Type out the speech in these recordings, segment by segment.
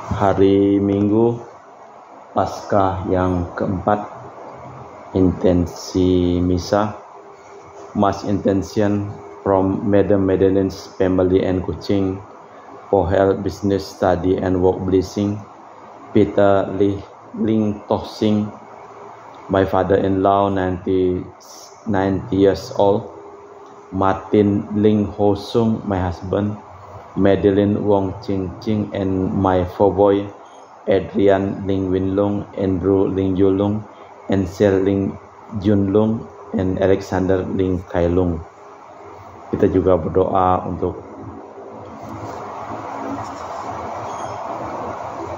Hari Minggu Paskah yang keempat, intensi misa, Mass intention from Madam Madeleine's family and Kuching for health, business, study and work blessing. Peter Ling Toh Sing, my father-in-law, 90 years old. Martin Ling Ho Sung, my husband. Madeleine Wong Ching Ching and my 4 boy, Adrian Ling Win Lung, Andrew Ling Yulung, Ansel Ling Jun Lung, and Alexander Ling Kai Lung. Kita juga berdoa untuk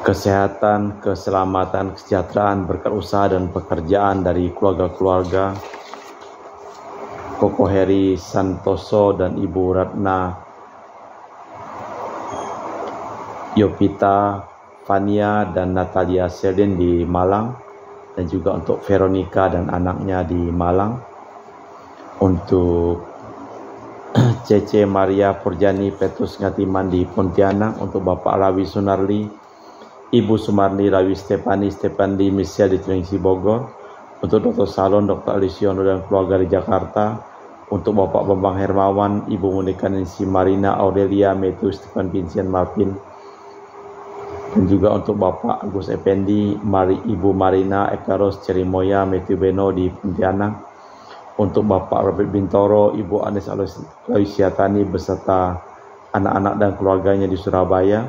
kesehatan, keselamatan, kesejahteraan, berkat usaha dan pekerjaan dari keluarga-keluarga Koko Heri Santoso dan Ibu Ratna Yopita, Fania dan Natalia Selin di Malang, dan juga untuk Veronica dan anaknya di Malang, untuk Cece Maria Purjani Petrus Ngatiman di Pontianak, untuk Bapak Rawi Sunarli, Ibu Sumarni Rawi Stepani Michelle di Tringsi Bogor, untuk Dr. Salon Dr. Alisiono dan keluarga di Jakarta, untuk Bapak Bambang Hermawan, Ibu Monika Nancy Marina Aurelia Matthew Stephen Vincent Martin, dan juga untuk Bapak Agus Effendi, Ibu Marina Ekaros Cerimoya Matthew Beno di Pontianak, untuk Bapak Robert Bintoro, Ibu Anes Aloysiatani beserta anak-anak dan keluarganya di Surabaya,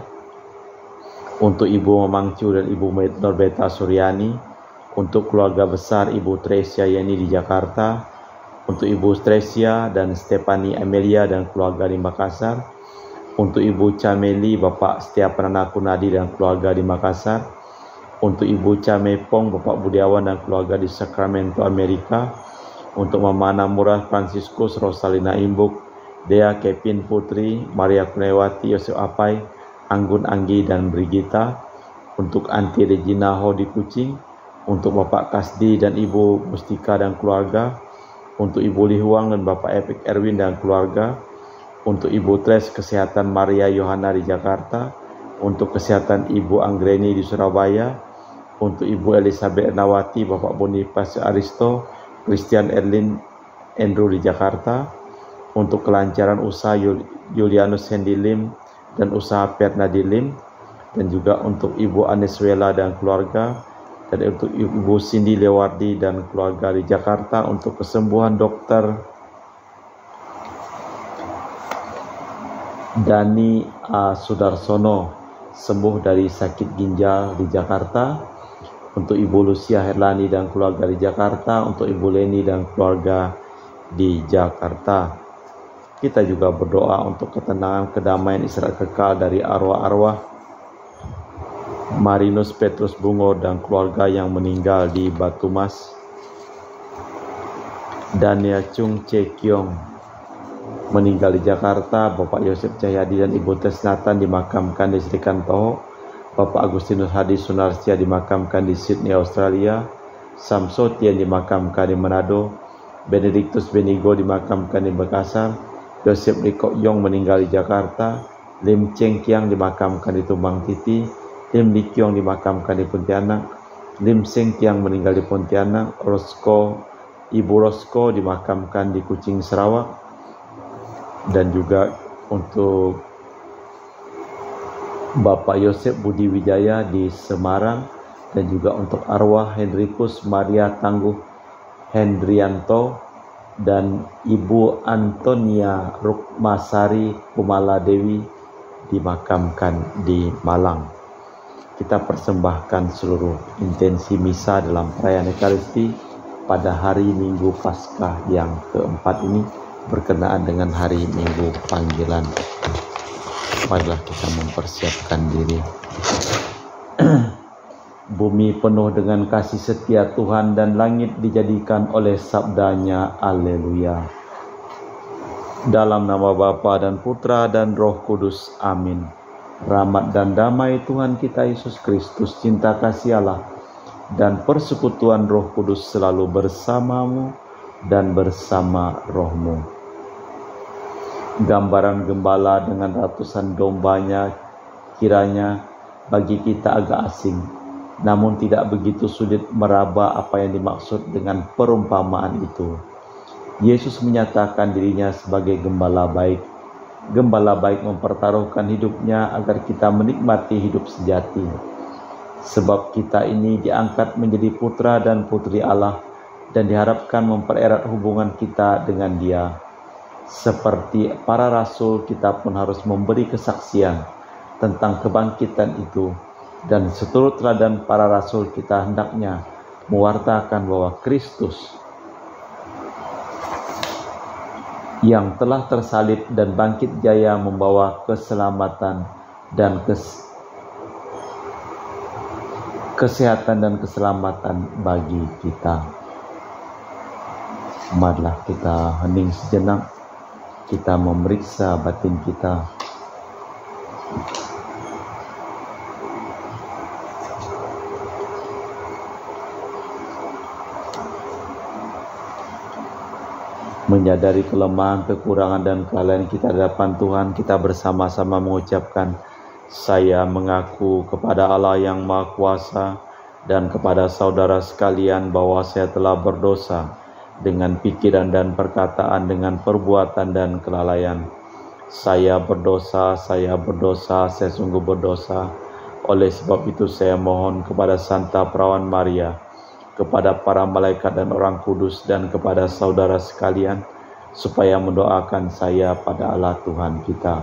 untuk Ibu Mamangcu dan Ibu Norbeta Suryani, untuk keluarga besar Ibu Tresia Yeni di Jakarta, untuk Ibu Tresia dan Stefani Amelia dan keluarga di Makassar, untuk Ibu Cameli, Bapak Setiapranana Kunadi dan keluarga di Makassar, untuk Ibu Camepong, Bapak Budiawan dan keluarga di Sacramento, Amerika, untuk Mama Namurah Franciscus, Rosalina Imbuk, Dea Kevin Putri, Maria Kunewati, Yosef Apai, Anggun Anggi dan Brigita, untuk Anti Regina Ho di Kuching, untuk Bapak Kasdi dan Ibu Mustika dan keluarga, untuk Ibu Lihuang dan Bapak Epik Erwin dan keluarga, untuk Ibu Tres Kesehatan Maria Yohana di Jakarta, untuk Kesehatan Ibu Anggreni di Surabaya, untuk Ibu Elizabeth Nawati, Bapak Boniface Aristo, Christian Erlin Andrew di Jakarta, untuk kelancaran usaha Julianus Hendy Lim dan usaha Perna di Lim, dan juga untuk Ibu Aneswela dan keluarga, dan untuk Ibu Cindy Lewardi dan keluarga di Jakarta, untuk kesembuhan Dokter Dani A. Sudarsono sembuh dari sakit ginjal di Jakarta, untuk Ibu Lucia Herlani dan keluarga di Jakarta, untuk Ibu Leni dan keluarga di Jakarta. Kita juga berdoa untuk ketenangan, kedamaian, istirahat kekal dari arwah-arwah Marinus Petrus Bungo dan keluarga yang meninggal di Batu Mas, Daniel Chung Che Kyong meninggal di Jakarta, Bapak Yosef Cahyadi dan Ibu Tesnatan dimakamkan di Sri Kantoho, Bapak Agustinus Hadi Sunarsya dimakamkan di Sydney, Australia, Samsotian dimakamkan di Manado, Benedictus Benigo dimakamkan di Makassar, Yosef Rikok Yong meninggal di Jakarta, Lim Cheng Kiang dimakamkan di Tumbang Titi, Lim Li Kiong dimakamkan di Pontianak, Lim Seng Kiang meninggal di Pontianak, Ibu Rosko dimakamkan di Kuching, Sarawak, dan juga untuk Bapak Yosef Budi Wijaya di Semarang, dan juga untuk arwah Henrikus Maria Tangguh Hendrianto dan Ibu Antonia Rukmasari Kumala Dewi dimakamkan di Malang. Kita persembahkan seluruh intensi misa dalam perayaan Ekaristi pada hari Minggu Paskah yang keempat ini berkenaan dengan hari Minggu Panggilan. Marilah kita mempersiapkan diri. Bumi penuh dengan kasih setia Tuhan dan langit dijadikan oleh sabdanya. Haleluya. Dalam nama Bapa dan Putra dan Roh Kudus. Amin. Rahmat dan damai Tuhan kita Yesus Kristus, cinta kasih Allah, dan persekutuan Roh Kudus selalu bersamamu dan bersama rohmu. Gambaran gembala dengan ratusan dombanya kiranya bagi kita agak asing, namun tidak begitu sulit meraba apa yang dimaksud dengan perumpamaan itu. Yesus menyatakan dirinya sebagai gembala baik. Gembala baik mempertaruhkan hidupnya agar kita menikmati hidup sejati. Sebab kita ini diangkat menjadi putra dan putri Allah dan diharapkan mempererat hubungan kita dengan Dia. Seperti para rasul, kita pun harus memberi kesaksian tentang kebangkitan itu, dan seturut teladan para rasul kita hendaknya mewartakan bahwa Kristus yang telah tersalib dan bangkit jaya membawa keselamatan dan kesehatan dan keselamatan bagi kita. Marilah kita hening sejenak, kita memeriksa batin kita. Menyadari kelemahan, kekurangan, dan kelalaian kita di hadapan Tuhan, kita bersama-sama mengucapkan, saya mengaku kepada Allah yang Maha Kuasa dan kepada saudara sekalian bahwa saya telah berdosa dengan pikiran dan perkataan, dengan perbuatan dan kelalaian. Saya berdosa, saya sungguh berdosa. Oleh sebab itu saya mohon kepada Santa Perawan Maria, kepada para malaikat dan orang kudus, dan kepada saudara sekalian, supaya mendoakan saya pada Allah Tuhan kita.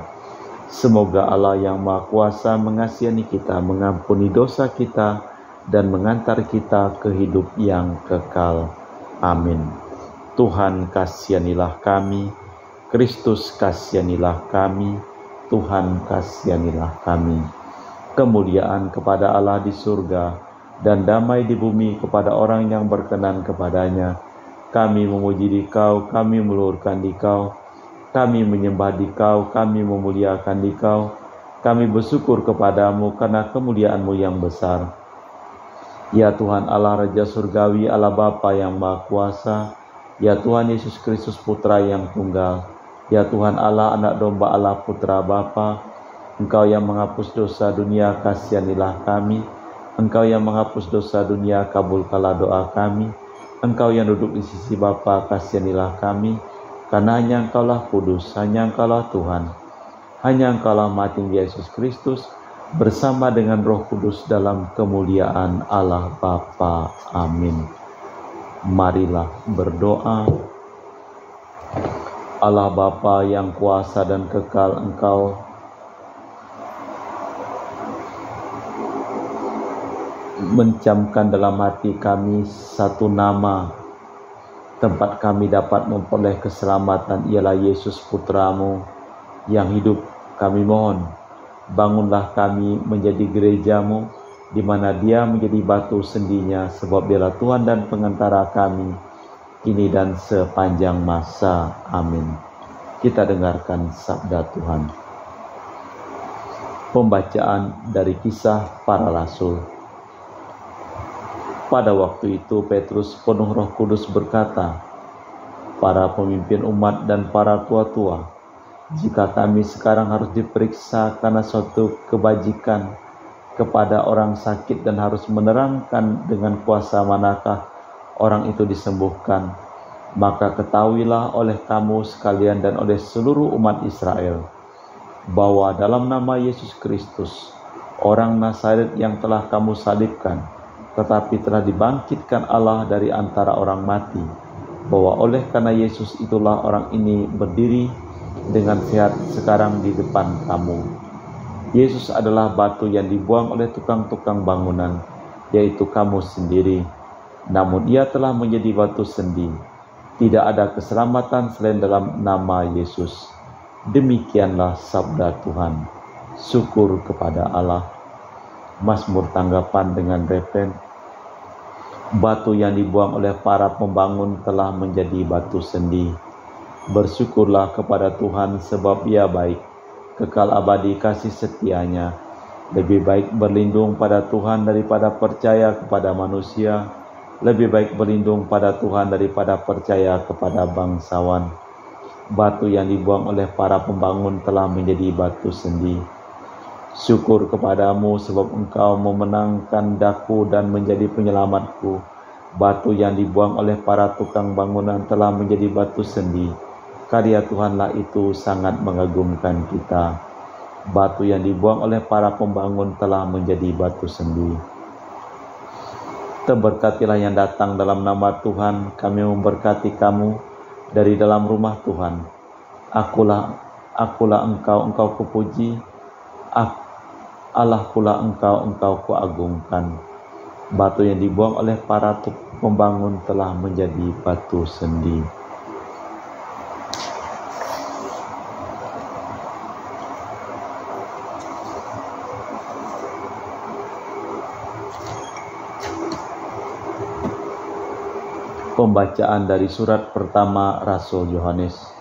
Semoga Allah yang Maha Kuasa mengasihani kita, mengampuni dosa kita, dan mengantar kita ke hidup yang kekal. Amin. Tuhan kasihanilah kami, Kristus kasihanilah kami, Tuhan kasihanilah kami. Kemuliaan kepada Allah di surga, dan damai di bumi kepada orang yang berkenan kepadanya. Kami memuji Dikau, kami meluhurkan Dikau, kami menyembah Dikau, kami memuliakan Dikau, kami bersyukur kepadamu karena kemuliaan-Mu yang besar. Ya Tuhan Allah Raja Surgawi, Allah Bapa yang Maha Kuasa, ya Tuhan Yesus Kristus Putra yang Tunggal, ya Tuhan Allah Anak Domba Allah Putra Bapa, Engkau yang menghapus dosa dunia, kasihanilah kami. Engkau yang menghapus dosa dunia, kabulkanlah doa kami. Engkau yang duduk di sisi Bapa, kasihanilah kami. Karena hanya Engkaulah kudus, hanya Engkaulah Tuhan, hanya Engkaulah Maha Tinggi Yesus Kristus, bersama dengan Roh Kudus dalam kemuliaan Allah Bapa. Amin. Marilah berdoa. Allah Bapa yang kuasa dan kekal, Engkau mencamkan dalam hati kami satu nama, tempat kami dapat memperoleh keselamatan, ialah Yesus Putra-Mu yang hidup. Kami mohon, bangunlah kami menjadi gereja-Mu, di mana Dia menjadi batu sendinya, sebab Dialah Tuhan dan pengantara kami, kini dan sepanjang masa. Amin. Kita dengarkan sabda Tuhan. Pembacaan dari Kisah Para Rasul. Pada waktu itu Petrus penuh Roh Kudus berkata, para pemimpin umat dan para tua-tua, jika kami sekarang harus diperiksa karena suatu kebajikan kepada orang sakit dan harus menerangkan dengan kuasa manakah orang itu disembuhkan, maka ketahuilah oleh kamu sekalian dan oleh seluruh umat Israel, bahwa dalam nama Yesus Kristus, orang Nazaret yang telah kamu salibkan, tetapi telah dibangkitkan Allah dari antara orang mati, bahwa oleh karena Yesus itulah orang ini berdiri dengan sehat sekarang di depan kamu. Yesus adalah batu yang dibuang oleh tukang-tukang bangunan, yaitu kamu sendiri. Namun Ia telah menjadi batu sendi. Tidak ada keselamatan selain dalam nama Yesus. Demikianlah sabda Tuhan. Syukur kepada Allah. Mazmur tanggapan dengan refren, batu yang dibuang oleh para pembangun telah menjadi batu sendi. Bersyukurlah kepada Tuhan sebab Ia baik, kekal abadi kasih setianya. Lebih baik berlindung pada Tuhan daripada percaya kepada manusia. Lebih baik berlindung pada Tuhan daripada percaya kepada bangsawan. Batu yang dibuang oleh para pembangun telah menjadi batu sendi. Syukur kepadamu sebab Engkau memenangkan daku dan menjadi penyelamatku. Batu yang dibuang oleh para tukang bangunan telah menjadi batu sendi. Karya Tuhanlah itu sangat mengagumkan kita. Batu yang dibuang oleh para pembangun telah menjadi batu sendi. Terberkatilah yang datang dalam nama Tuhan. Kami memberkati kamu dari dalam rumah Tuhan. Akulah engkau kupuji. Allah pula engkau kuagungkan. Batu yang dibuang oleh para pembangun telah menjadi batu sendi. Pembacaan dari surat pertama Rasul Yohanes.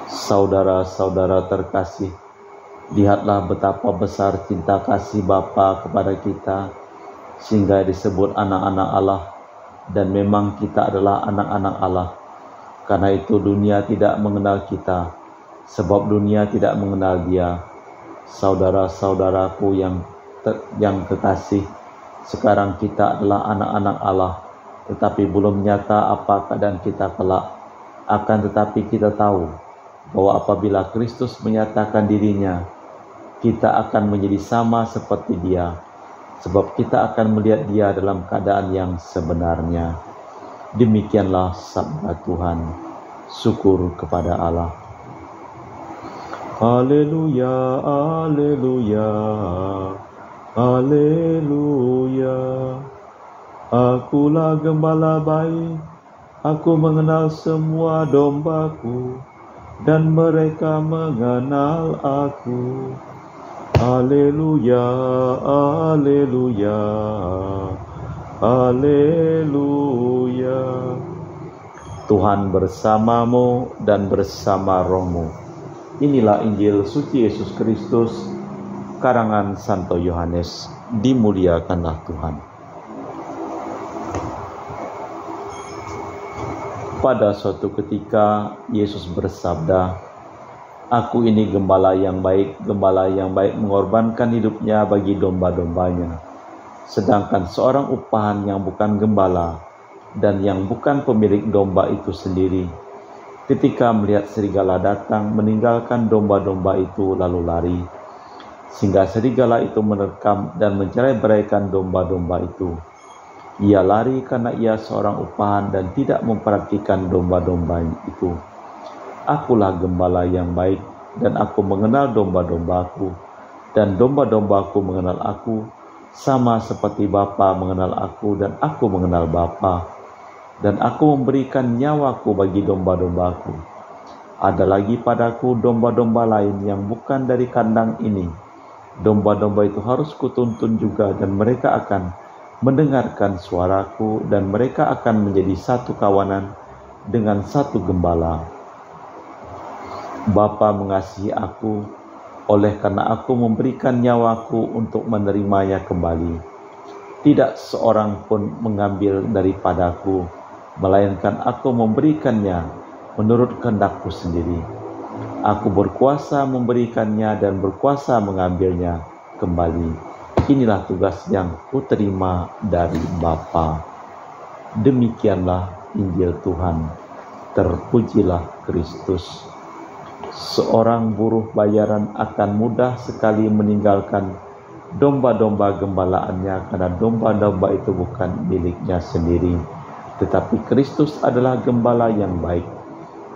Saudara-saudara terkasih, lihatlah betapa besar cinta kasih Bapa kepada kita, sehingga disebut anak-anak Allah, dan memang kita adalah anak-anak Allah. Karena itu dunia tidak mengenal kita, sebab dunia tidak mengenal Dia. Saudara-saudaraku yang kekasih, sekarang kita adalah anak-anak Allah, tetapi belum nyata apa keadaan kita kelak. Akan tetapi kita tahu bahwa apabila Kristus menyatakan dirinya, kita akan menjadi sama seperti Dia, sebab kita akan melihat Dia dalam keadaan yang sebenarnya. Demikianlah sabda Tuhan. Syukur kepada Allah. Haleluya, haleluya, haleluya. Akulah gembala baik, aku mengenal semua dombaku, dan mereka mengenal aku. Haleluya, haleluya, haleluya. Tuhan bersamamu dan bersama rohmu. Inilah Injil suci Yesus Kristus, karangan Santo Yohanes. Dimuliakanlah Tuhan. Pada suatu ketika Yesus bersabda, "Aku ini gembala yang baik mengorbankan hidupnya bagi domba-dombanya." Sedangkan seorang upahan yang bukan gembala dan yang bukan pemilik domba itu sendiri, ketika melihat serigala datang, meninggalkan domba-domba itu lalu lari, sehingga serigala itu menerkam dan mencerai-beraikan domba-domba itu. Ia lari karena ia seorang upahan dan tidak memperhatikan domba-domba itu. Akulah gembala yang baik, dan aku mengenal domba-dombaku, dan domba-dombaku mengenal aku, sama seperti Bapa mengenal aku dan aku mengenal Bapa. Dan aku memberikan nyawaku bagi domba-dombaku. Ada lagi padaku domba-domba lain yang bukan dari kandang ini. Domba-domba itu harus kutuntun juga, dan mereka akan mendengarkan suaraku, dan mereka akan menjadi satu kawanan dengan satu gembala. Bapa mengasihi aku, oleh karena aku memberikan nyawaku untuk menerimanya kembali. Tidak seorang pun mengambil daripadaku, melainkan aku memberikannya menurut kehendakku sendiri. Aku berkuasa memberikannya dan berkuasa mengambilnya kembali. Inilah tugas yang kuterima dari Bapa. Demikianlah Injil Tuhan. Terpujilah Kristus. Seorang buruh bayaran akan mudah sekali meninggalkan domba-domba gembalaannya, karena domba-domba itu bukan miliknya sendiri. Tetapi Kristus adalah gembala yang baik.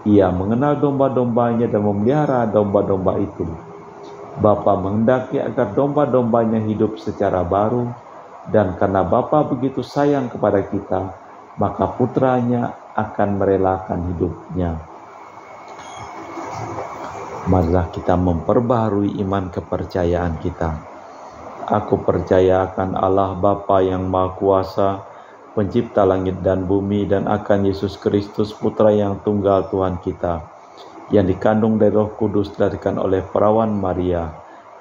Ia mengenal domba-dombanya dan memelihara domba-domba itu. Bapa menghendaki agar domba-dombanya hidup secara baru, dan karena Bapa begitu sayang kepada kita, maka putranya akan merelakan hidupnya. Marilah kita memperbaharui iman kepercayaan kita. Aku percaya akan Allah Bapa yang Maha Kuasa, pencipta langit dan bumi, dan akan Yesus Kristus, Putra yang tunggal Tuhan kita, yang dikandung dari Roh Kudus, dilahirkan oleh perawan Maria,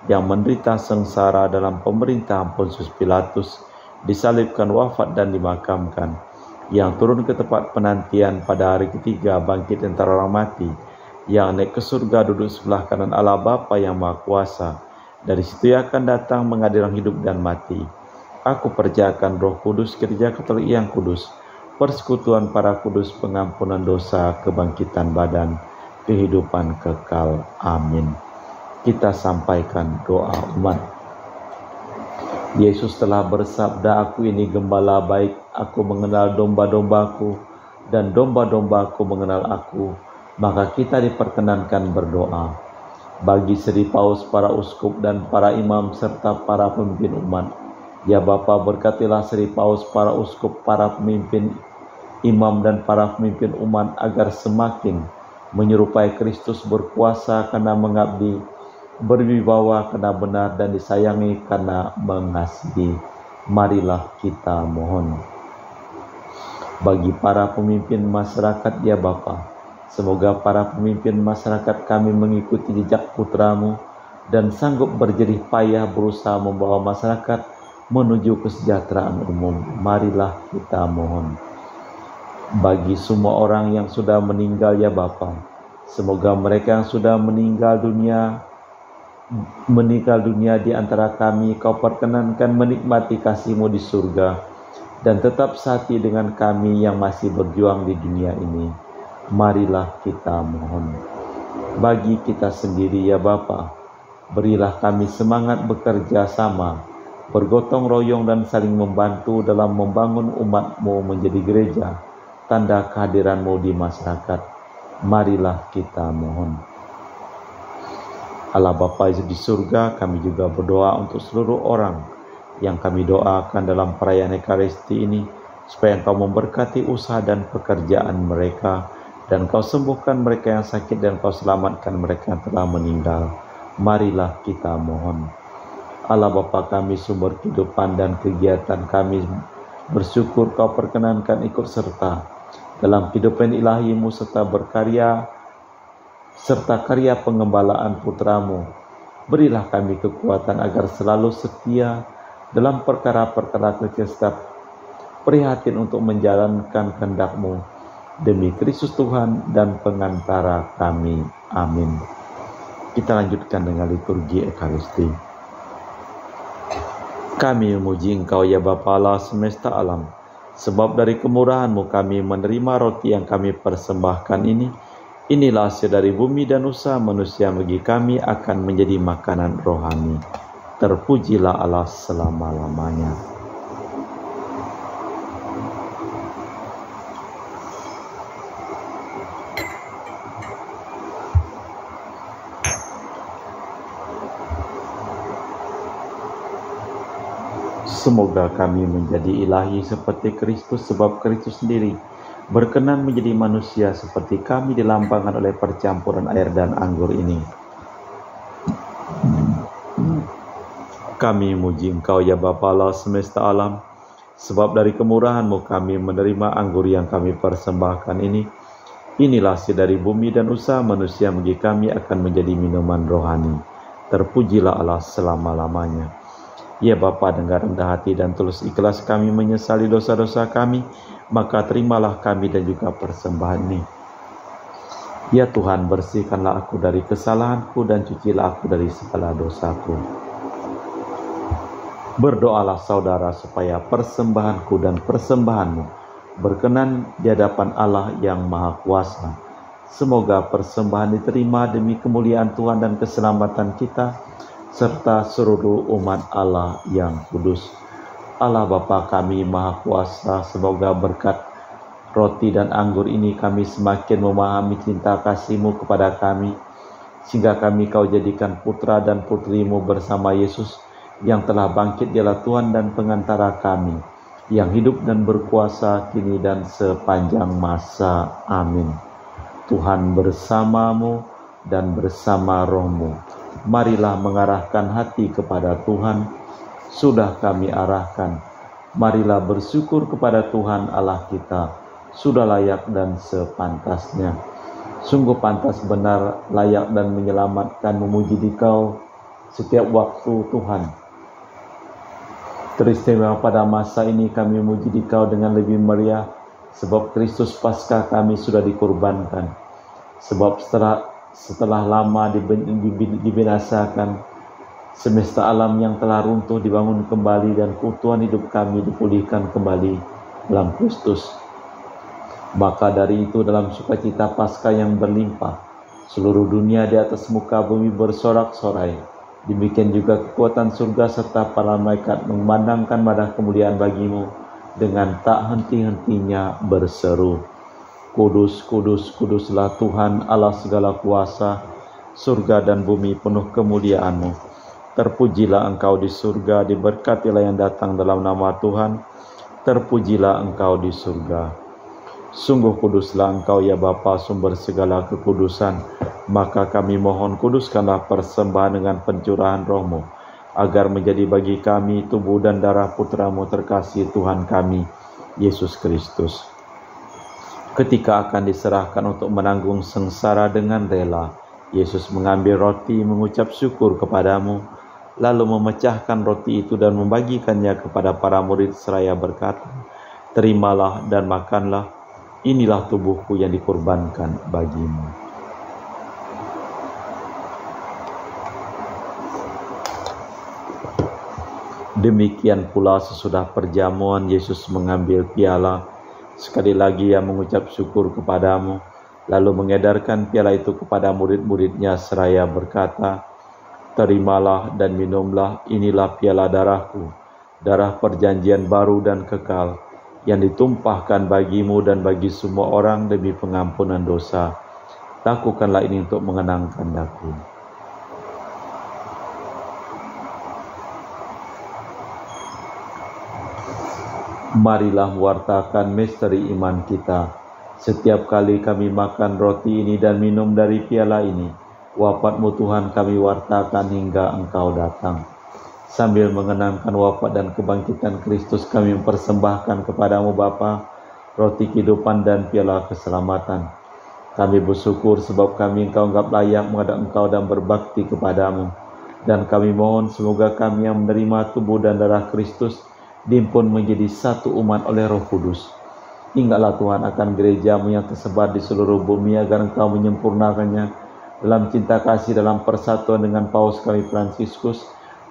yang menderita sengsara dalam pemerintahan Pontius Pilatus, disalibkan, wafat dan dimakamkan, yang turun ke tempat penantian pada hari ketiga, bangkit antara orang mati, yang naik ke surga duduk sebelah kanan Allah Bapa yang Maha Kuasa. Dari situ ia akan datang mengadili hidup dan mati. Aku percayakan Roh Kudus, Gereja Katolik yang kudus, persekutuan para kudus, pengampunan dosa, kebangkitan badan, kehidupan kekal. Amin. Kita sampaikan doa umat. Yesus telah bersabda, "Aku ini gembala baik, aku mengenal domba-dombaku, dan domba-dombaku mengenal aku." Maka kita diperkenankan berdoa. Bagi Sri Paus, para uskup dan para imam serta para pemimpin umat, ya Bapa, berkatilah Sri Paus, para uskup, para pemimpin imam dan para pemimpin umat agar semakin menyerupai Kristus, berkuasa karena mengabdi, berwibawa karena benar, dan disayangi karena mengasihi. Marilah kita mohon. Bagi para pemimpin masyarakat, ya Bapa, semoga para pemimpin masyarakat kami mengikuti jejak putra-Mu dan sanggup berjerih payah berusaha membawa masyarakat menuju kesejahteraan umum. Marilah kita mohon. Bagi semua orang yang sudah meninggal, ya Bapa, semoga mereka yang sudah meninggal dunia di antara kami, Kau perkenankan menikmati kasih-Mu di surga dan tetap sehati dengan kami yang masih berjuang di dunia ini. Marilah kita mohon. Bagi kita sendiri, ya Bapa, berilah kami semangat bekerja sama, bergotong royong dan saling membantu dalam membangun umat-Mu menjadi gereja, tanda kehadiran-Mu di masyarakat. Marilah kita mohon. Allah Bapa di surga, kami juga berdoa untuk seluruh orang yang kami doakan dalam perayaan Ekaristi ini, supaya Engkau memberkati usaha dan pekerjaan mereka, dan Kau sembuhkan mereka yang sakit, dan Kau selamatkan mereka yang telah meninggal. Marilah kita mohon. Allah Bapa kami, sumber kehidupan dan kegiatan kami, bersyukur Kau perkenankan ikut serta dalam kehidupan ilahi-Mu serta berkarya serta karya pengembalaan putra-Mu. Berilah kami kekuatan agar selalu setia dalam perkara-perkara kecil serta prihatin untuk menjalankan kehendak-Mu demi Kristus Tuhan dan pengantara kami. Amin. Kita lanjutkan dengan liturgi Ekaristi. Kami memuji Engkau, ya Bapa Allah semesta alam, sebab dari kemurahan-Mu kami menerima roti yang kami persembahkan ini. Inilah hasil dari bumi dan usaha manusia bagi kami akan menjadi makanan rohani. Terpujilah Allah selama-lamanya. Semoga kami menjadi ilahi seperti Kristus, sebab Kristus sendiri berkenan menjadi manusia seperti kami, dilambangkan oleh percampuran air dan anggur ini. Kami memuji Engkau, ya Bapa Allah semesta alam, sebab dari kemurahan-Mu kami menerima anggur yang kami persembahkan ini. Inilah hasil dari bumi dan usaha manusia bagi kami akan menjadi minuman rohani. Terpujilah Allah selama-lamanya. Ya Bapa, dengan rendah hati dan tulus ikhlas kami menyesali dosa-dosa kami, maka terimalah kami dan juga persembahan ini. Ya Tuhan, bersihkanlah aku dari kesalahanku dan cucilah aku dari segala dosaku. Berdoalah saudara supaya persembahanku dan persembahanmu berkenan di hadapan Allah yang Maha Kuasa. Semoga persembahan diterima demi kemuliaan Tuhan dan keselamatan kita, serta seluruh umat Allah yang kudus. Allah Bapa kami Maha Kuasa, semoga berkat roti dan anggur ini kami semakin memahami cinta kasih-Mu kepada kami, sehingga kami Kau jadikan putra dan putri-Mu bersama Yesus yang telah bangkit. Dialah Tuhan dan pengantara kami, yang hidup dan berkuasa kini dan sepanjang masa. Amin. Tuhan bersama-Mu dan bersama roh-Mu. Marilah mengarahkan hati kepada Tuhan. Sudah kami arahkan. Marilah bersyukur kepada Tuhan Allah kita. Sudah layak dan sepantasnya. Sungguh pantas, benar, layak dan menyelamatkan memuji Dikau setiap waktu Tuhan. Teristimewa pada masa ini kami memuji Dikau dengan lebih meriah, sebab Kristus Paskah kami sudah dikurbankan. Sebab setelah setelah lama dibinasakan, semesta alam yang telah runtuh dibangun kembali dan keutuhan hidup kami dipulihkan kembali dalam Kristus. Maka dari itu dalam sukacita Paskah yang berlimpah, seluruh dunia di atas muka bumi bersorak-sorai. Demikian juga kekuatan surga serta para malaikat memandangkan madah kemuliaan bagimu dengan tak henti-hentinya berseru, Kudus, kudus, kuduslah Tuhan Allah segala kuasa, surga dan bumi penuh kemuliaan-Mu. Terpujilah Engkau di surga, diberkatilah yang datang dalam nama Tuhan, terpujilah Engkau di surga. Sungguh kuduslah Engkau ya Bapa, sumber segala kekudusan, maka kami mohon kuduskanlah persembahan dengan pencurahan Roh-Mu, agar menjadi bagi kami tubuh dan darah Putra-Mu terkasih Tuhan kami, Yesus Kristus. Ketika akan diserahkan untuk menanggung sengsara dengan rela, Yesus mengambil roti, mengucap syukur kepadamu, lalu memecahkan roti itu dan membagikannya kepada para murid seraya berkata, Terimalah dan makanlah, inilah tubuhku yang dikorbankan bagimu. Demikian pula sesudah perjamuan Yesus mengambil piala, sekali lagi ia mengucap syukur kepadamu, lalu mengedarkan piala itu kepada murid-muridnya seraya berkata, Terimalah dan minumlah, inilah piala darahku, darah perjanjian baru dan kekal, yang ditumpahkan bagimu dan bagi semua orang demi pengampunan dosa. Lakukanlah ini untuk mengenangkan aku. Marilah mewartakan misteri iman kita. Setiap kali kami makan roti ini dan minum dari piala ini, wafat-Mu Tuhan kami wartakan hingga Engkau datang. Sambil mengenangkan wafat dan kebangkitan Kristus, kami mempersembahkan kepadamu Bapa, roti kehidupan dan piala keselamatan. Kami bersyukur sebab kami Engkau anggap layak menghadap Engkau dan berbakti kepadamu. Dan kami mohon semoga kami yang menerima tubuh dan darah Kristus dihimpun menjadi satu umat oleh Roh Kudus. Ingatlah Tuhan akan gereja-Mu yang tersebar di seluruh bumi, agar Engkau menyempurnakannya dalam cinta kasih, dalam persatuan dengan Paus kami Fransiskus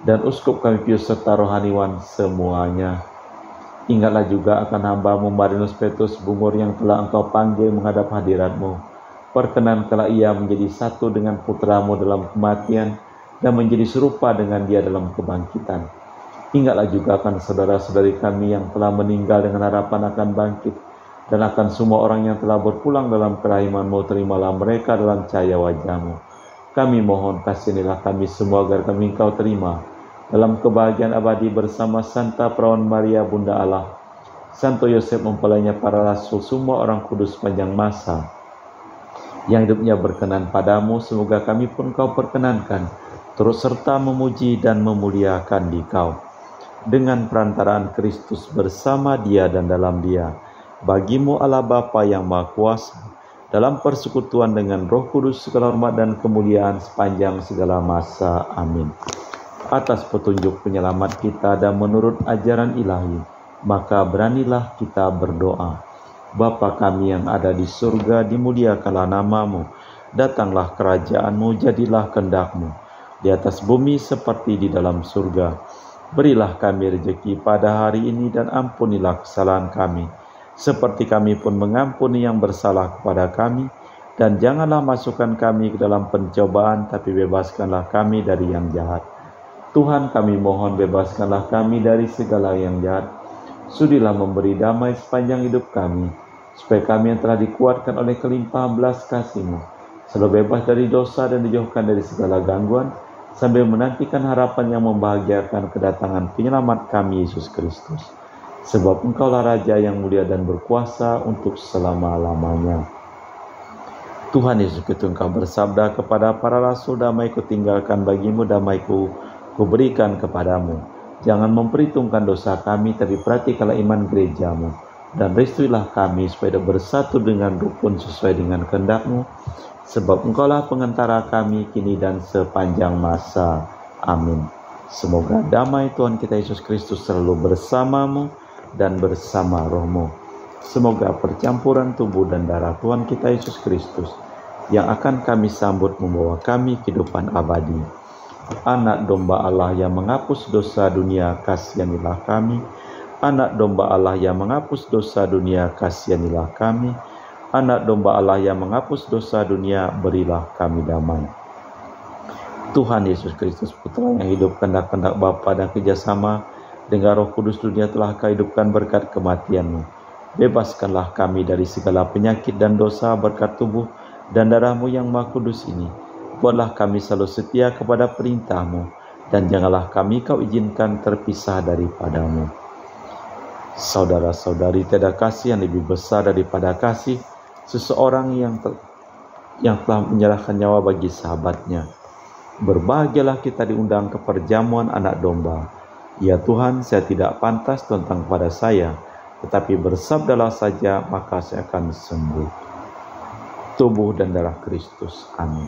dan Uskup kami Pius serta rohaniwan semuanya. Ingatlah juga akan hamba-Mu Marinus Petrus Bungur yang telah Engkau panggil menghadap hadirat-Mu. Perkenankanlah ia menjadi satu dengan Putra-Mu dalam kematian dan menjadi serupa dengan Dia dalam kebangkitan. Ingatlah juga akan saudara-saudari kami yang telah meninggal dengan harapan akan bangkit, dan akan semua orang yang telah berpulang dalam kerahiman-Mu, terimalah mereka dalam cahaya wajah-Mu. Kami mohon kasihanilah kami semua agar kami Engkau terima dalam kebahagiaan abadi bersama Santa Perawan Maria Bunda Allah, Santo Yosef mempelainya para rasul, semua orang kudus panjang masa yang hidupnya berkenan padamu. Semoga kami pun Kau perkenankan turut serta memuji dan memuliakan Dikau dengan perantaraan Kristus, bersama Dia dan dalam Dia. Bagi-Mu Allah Bapa yang Maha Kuasa, dalam persekutuan dengan Roh Kudus, segala hormat dan kemuliaan sepanjang segala masa. Amin. Atas petunjuk penyelamat kita dan menurut ajaran ilahi, maka beranilah kita berdoa. Bapa kami yang ada di surga, dimuliakanlah nama-Mu. Datanglah kerajaan-Mu, jadilah kehendak-Mu di atas bumi seperti di dalam surga. Berilah kami rezeki pada hari ini dan ampunilah kesalahan kami, seperti kami pun mengampuni yang bersalah kepada kami. Dan janganlah masukkan kami ke dalam pencobaan, tapi bebaskanlah kami dari yang jahat. Tuhan kami mohon, bebaskanlah kami dari segala yang jahat. Sudilah memberi damai sepanjang hidup kami, supaya kami yang telah dikuatkan oleh kelimpahan belas kasih-Mu selalu bebas dari dosa dan dijauhkan dari segala gangguan, sambil menantikan harapan yang membahagiakan kedatangan penyelamat kami, Yesus Kristus. Sebab Engkaulah Raja yang mulia dan berkuasa untuk selama-lamanya. Tuhan Yesus Kristus, Engkau bersabda kepada para rasul, damai kutinggalkan bagimu, damai ku berikan kepadamu. Jangan memperhitungkan dosa kami, tapi perhatikanlah iman gereja-Mu. Dan restuilah kami supaya bersatu dengan rukun sesuai dengan kehendak-Mu. Sebab Engkaulah pengantara kami kini dan sepanjang masa. Amin. Semoga damai Tuhan kita Yesus Kristus selalu bersama-Mu dan bersama Roh-Mu. Semoga percampuran tubuh dan darah Tuhan kita Yesus Kristus yang akan kami sambut membawa kami kehidupan abadi. Anak domba Allah yang menghapus dosa dunia, kasihanilah kami. Anak domba Allah yang menghapus dosa dunia, kasihanilah kami. Anak domba Allah yang menghapus dosa dunia, berilah kami damai. Tuhan Yesus Kristus, Putra yang hidup kehendak-kehendak Bapa dan kerjasama dengan Roh Kudus, dunia telah Kau hidupkan berkat kematian-Mu. Bebaskanlah kami dari segala penyakit dan dosa berkat tubuh dan darah-Mu yang Maha Kudus ini. Buatlah kami selalu setia kepada perintah-Mu, dan janganlah kami Kau izinkan terpisah daripada-Mu. Saudara-saudari, tiada kasih yang lebih besar daripada kasih seseorang yang telah menyerahkan nyawa bagi sahabatnya. Berbahagialah kita diundang ke perjamuan anak domba. Ya Tuhan, saya tidak pantas tentang pada saya, tetapi bersabdalah saja, maka saya akan sembuh. Tubuh dan darah Kristus. Amin.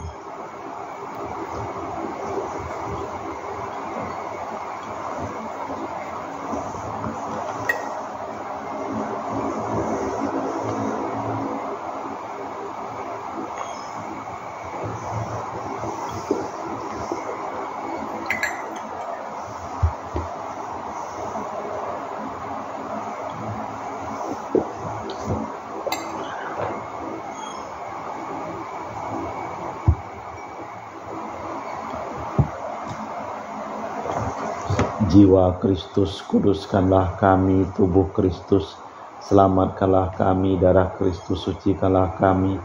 Jiwa Kristus, kuduskanlah kami. Tubuh Kristus, selamatkanlah kami. Darah Kristus, sucikanlah kami.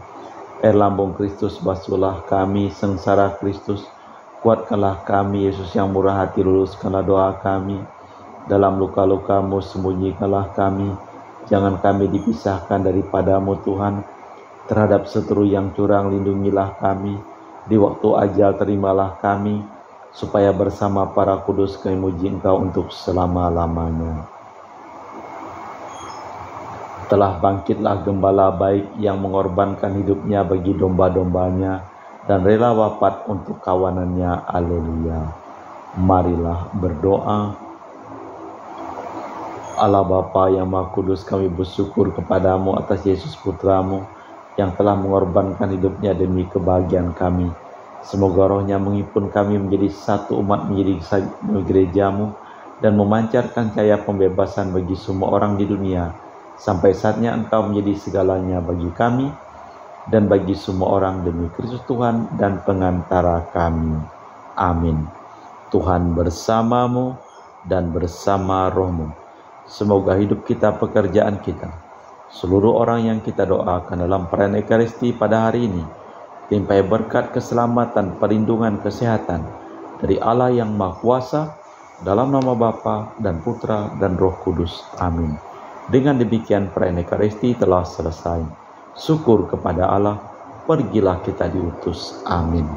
Air lambung Kristus, basuhlah kami. Sengsara Kristus, kuatkanlah kami. Yesus yang murah hati, luluskanlah doa kami. Dalam luka-luka-Mu, sembunyikanlah kami. Jangan kami dipisahkan daripada-Mu, Tuhan. Terhadap seteru yang curang, lindungilah kami. Di waktu ajal, terimalah kami, supaya bersama para kudus kami muji Engkau untuk selama-lamanya. Telah bangkitlah gembala baik yang mengorbankan hidupnya bagi domba-dombanya dan rela wafat untuk kawanannya. Haleluya. Marilah berdoa. Allah Bapa yang Maha Kudus, kami bersyukur kepadamu atas Yesus Putramu yang telah mengorbankan hidupnya demi kebahagiaan kami. Semoga rohnya menghipun kami menjadi satu umat, menjadi gereja-Mu, dan memancarkan cahaya pembebasan bagi semua orang di dunia, sampai saatnya Engkau menjadi segalanya bagi kami dan bagi semua orang, demi Kristus Tuhan dan pengantara kami. Amin. Tuhan bersamamu dan bersama rohmu. Semoga hidup kita, pekerjaan kita, seluruh orang yang kita doakan dalam perayaan Ekaristi pada hari ini, limpahi berkat keselamatan, perlindungan, kesehatan dari Allah yang Maha Kuasa, dalam nama Bapa dan Putra dan Roh Kudus. Amin. Dengan demikian perayaan Ekaristi telah selesai. Syukur kepada Allah, pergilah kita diutus. Amin.